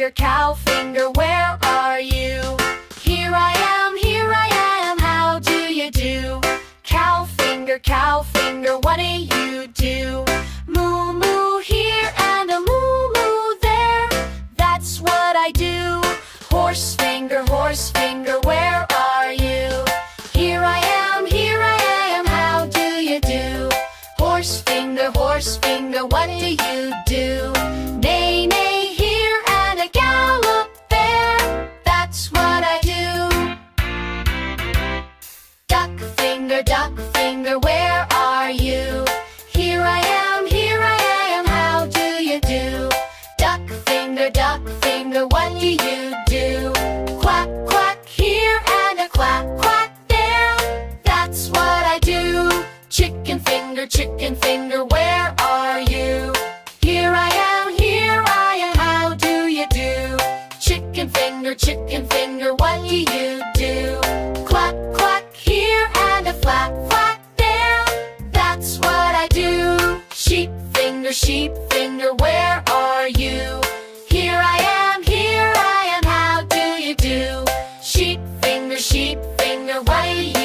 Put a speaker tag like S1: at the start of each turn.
S1: cow finger, where are you? Here I am, how do you do? Cow finger, what do you do? Moo moo here and a moo moo there, that's what I do. Horse finger, where are you? Here I am, how do you do? Horse finger, what do you do? Neigh neigh here and a gallop there, that's what I do. Duck finger, where are you? Here I am, how do you do? Duck finger, what do you do? Quack quack here and a quack quack there, that's what I do. Chicken finger, where are you? Here I am, how do you do? Chicken finger, what do you do? Quack quack here and a flap flap there, that's what I do. Sheep finger, where are you? Here I am, how do you do? Sheep finger, what do you do?